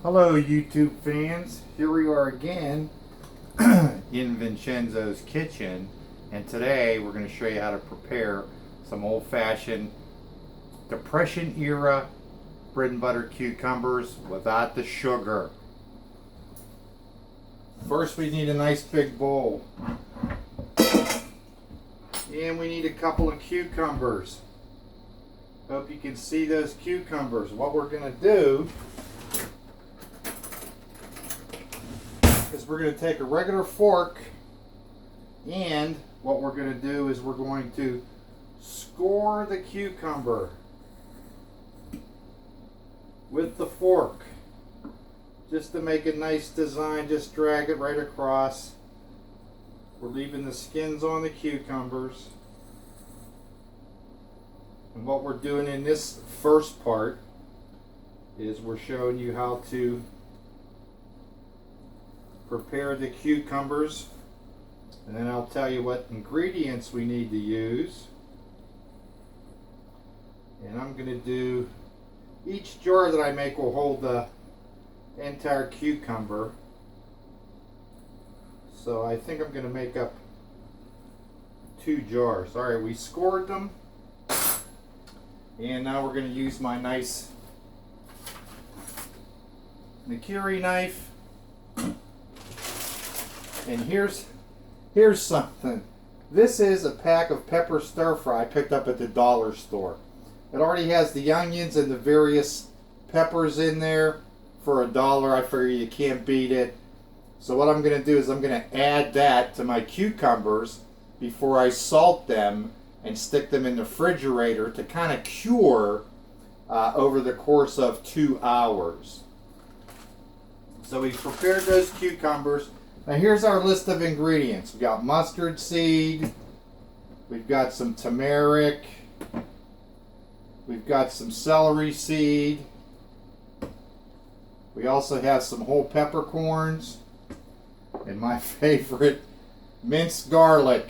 Hello YouTube fans, here we are again in Vincenzo's kitchen, and today we're going to show you how to prepare some old-fashioned Depression era bread and butter cucumbers without the sugar. First we need a nice big bowl, and we need a couple of cucumbers. Hope you can see those cucumbers. What we're going to do is we're going to take a regular fork, and what we're going to do is we're going to score the cucumber with the fork just to make a nice design. Just drag it right across. We're leaving the skins on the cucumbers. And what we're doing in this first part is we're showing you how to prepare the cucumbers, and then I'll tell you what ingredients we need to use. And I'm going to do, each jar that I make will hold the entire cucumber, so I think I'm going to make up 2 jars. Alright, we scored them, and now we're going to use my nice Nikiri knife. And here's something. This is a pack of pepper stir fry I picked up at the dollar store. It already has the onions and the various peppers in there for $1. I figure you can't beat it. So what I'm going to do is I'm going to add that to my cucumbers before I salt them and stick them in the refrigerator to kind of cure over the course of 2 hours. So we've prepared those cucumbers. Now here's our list of ingredients. We've got mustard seed, we've got some turmeric, we've got some celery seed, we also have some whole peppercorns, and my favorite, minced garlic.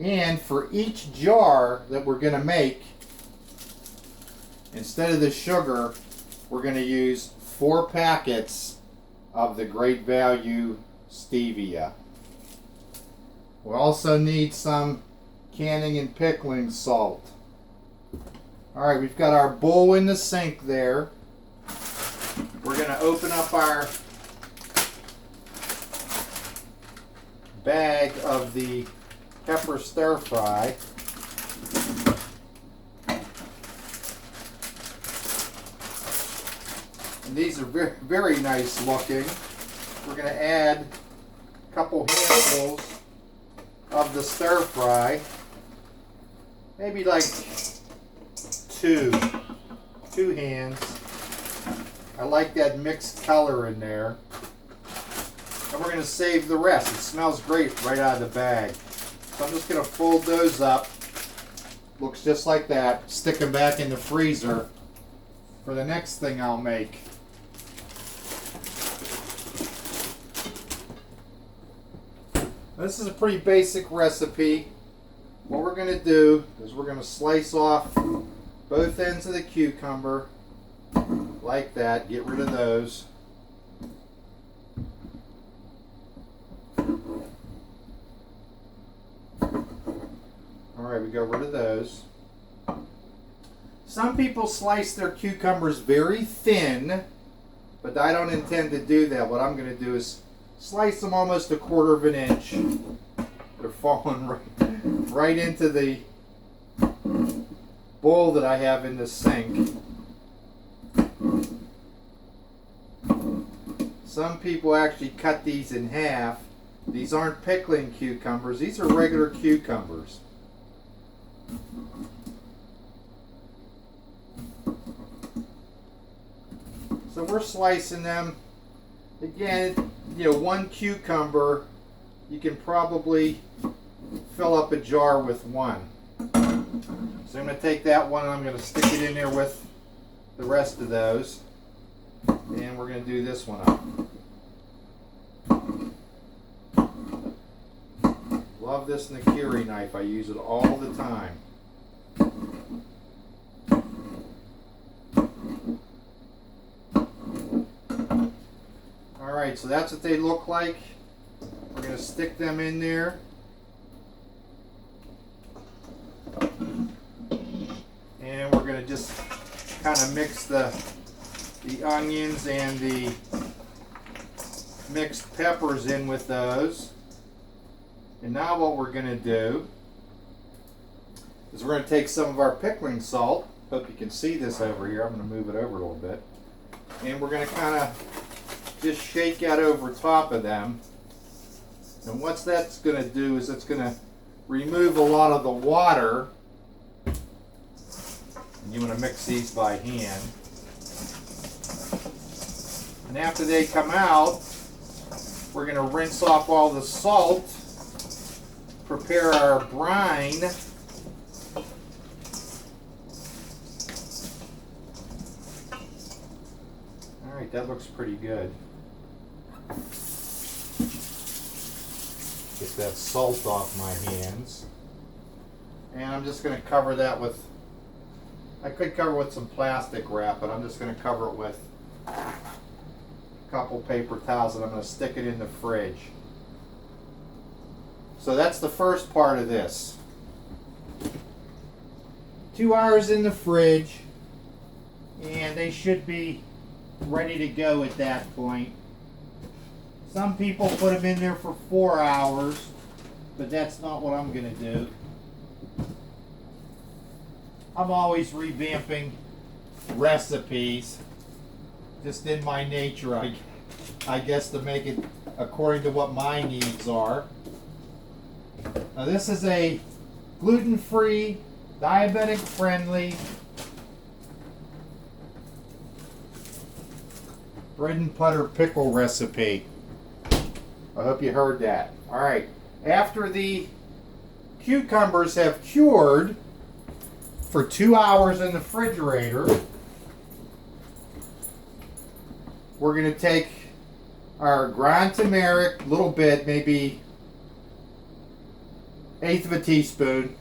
And for each jar that we're going to make, instead of the sugar, we're going to use 4 packets of the Great Value stevia. We also need some canning and pickling salt. Alright, we've got our bowl in the sink there. We're going to open up our bag of the pepper stir fry. And these are very, very nice looking. We're going to add a couple handfuls of the stir fry. Maybe like two hands. I like that mixed color in there. And we're going to save the rest. It smells great right out of the bag. So I'm just going to fold those up. Looks just like that. Stick them back in the freezer for the next thing I'll make. This is a pretty basic recipe. What we're going to do is we're going to slice off both ends of the cucumber like that. Get rid of those. Alright, we got rid of those. Some people slice their cucumbers very thin, but I don't intend to do that. What I'm going to do is slice them almost 1/4 of an inch. They're falling right into the bowl that I have in the sink. Some people actually cut these in half. These aren't pickling cucumbers. These are regular cucumbers. So we're slicing them. Again, you know, 1 cucumber, you can probably fill up a jar with 1. So I'm going to take that one and I'm going to stick it in there with the rest of those. And we're going to do this one up. Love this Nikiri knife. I use it all the time. Alright, so that's what they look like. We're going to stick them in there. And we're going to just kind of mix the onions and the mixed peppers in with those. And now what we're going to do is we're going to take some of our pickling salt. Hope you can see this over here. I'm going to move it over a little bit. And we're going to kind of just shake that over top of them. And what that's going to do is it's going to remove a lot of the water. And you want to mix these by hand. And after they come out, we're going to rinse off all the salt, prepare our brine. Alright, that looks pretty good. Get that salt off my hands. And I'm just going to cover that with, I could cover with some plastic wrap, but I'm just going to cover it with a couple paper towels and I'm going to stick it in the fridge. So that's the first part of this. 2 hours in the fridge and they should be ready to go at that point. Some people put them in there for 4 hours, but that's not what I'm going to do. I'm always revamping recipes, just in my nature, I guess, to make it according to what my needs are. Now this is a gluten-free, diabetic-friendly bread and butter pickle recipe. I hope you heard that. Alright, after the cucumbers have cured for 2 hours in the refrigerator, we're going to take our ground turmeric, a little bit, maybe 1/8 of a teaspoon,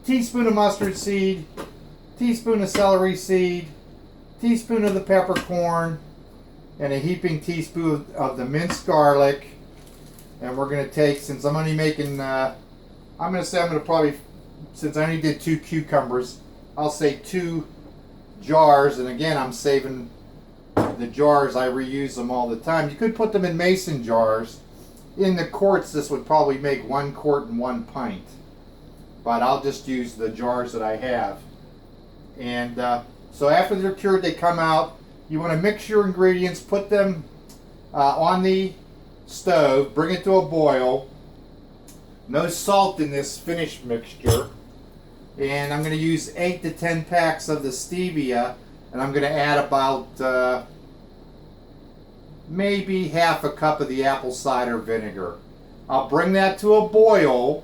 teaspoon of mustard seed, teaspoon of celery seed, teaspoon of the peppercorn, and a heaping teaspoon of the minced garlic. And we're going to take, since I'm only making, I'm going to say I'm going to probably, since I only did 2 cucumbers, I'll say 2 jars. And again, I'm saving the jars. I reuse them all the time. You could put them in mason jars. In the quarts, this would probably make 1 quart and 1 pint. But I'll just use the jars that I have. And so after they're cured, they come out. You want to mix your ingredients, put them on the stove, bring it to a boil. No salt in this finished mixture. And I'm going to use 8 to 10 packs of the stevia, and I'm going to add about maybe half a cup of the apple cider vinegar. I'll bring that to a boil.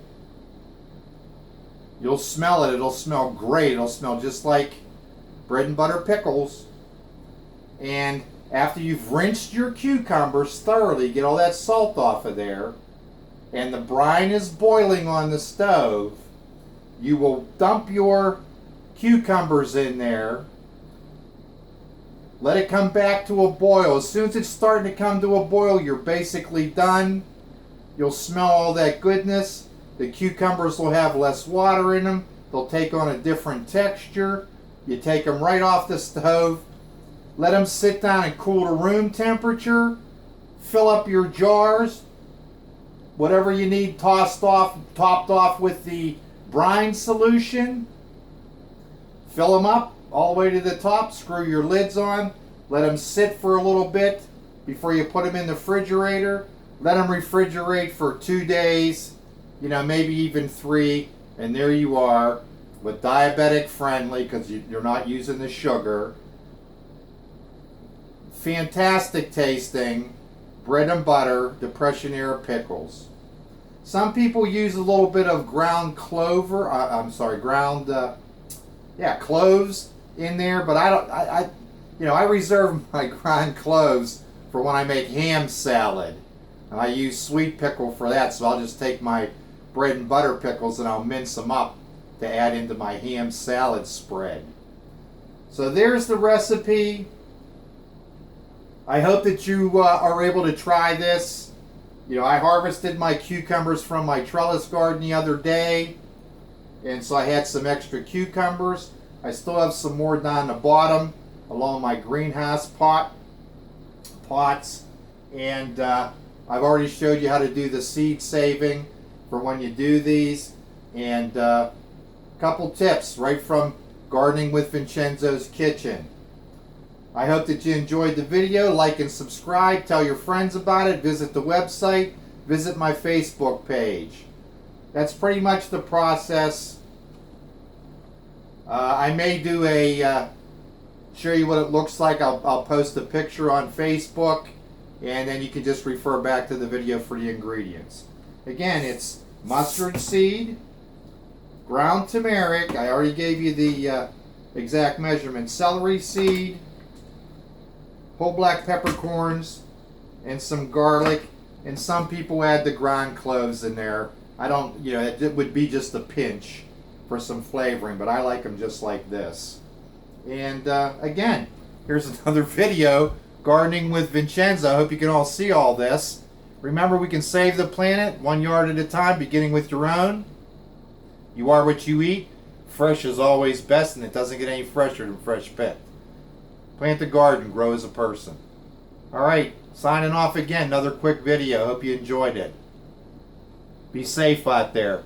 You'll smell it. It'll smell great. It'll smell just like bread and butter pickles. And after you've rinsed your cucumbers thoroughly, get all that salt off of there, and the brine is boiling on the stove, you will dump your cucumbers in there. Let it come back to a boil. As soon as it's starting to come to a boil, you're basically done. You'll smell all that goodness. The cucumbers will have less water in them. They'll take on a different texture. You take them right off the stove. Let them sit down and cool to room temperature. Fill up your jars. Whatever you need topped off with the brine solution. Fill them up all the way to the top. Screw your lids on. Let them sit for a little bit before you put them in the refrigerator. Let them refrigerate for 2 days, maybe even 3. And there you are, with diabetic friendly, because you're not using the sugar. Fantastic tasting bread and butter Depression era pickles. Some people use a little bit of ground clover. Cloves in there, but I reserve my ground cloves for when I make ham salad. I use sweet pickle for that, so I'll just take my bread and butter pickles and I'll mince them up to add into my ham salad spread. So there's the recipe. I hope that you are able to try this. You know, I harvested my cucumbers from my trellis garden the other day, and so I had some extra cucumbers. I still have some more down the bottom along my greenhouse pots, and I've already showed you how to do the seed saving for when you do these, and a couple tips right from Gardening with Vincenzo's kitchen. I hope that you enjoyed the video. Like and subscribe. Tell your friends about it. Visit the website. Visit my Facebook page. That's pretty much the process. I may do a show you what it looks like. I'll post a picture on Facebook, and then you can just refer back to the video for the ingredients. Again, it's mustard seed, ground turmeric. I already gave you the exact measurement. Celery seed, whole black peppercorns, and some garlic. And some people add the ground cloves in there. I don't, you know, it would be just a pinch for some flavoring, but I like them just like this. And again, here's another video, Gardening with Vincenzo. I hope you can all see all this. Remember, we can save the planet 1 yard at a time, beginning with your own. You are what you eat. Fresh is always best, and it doesn't get any fresher than fresh picked. Plant the garden, grow as a person. Alright, signing off again, another quick video. Hope you enjoyed it. Be safe out there.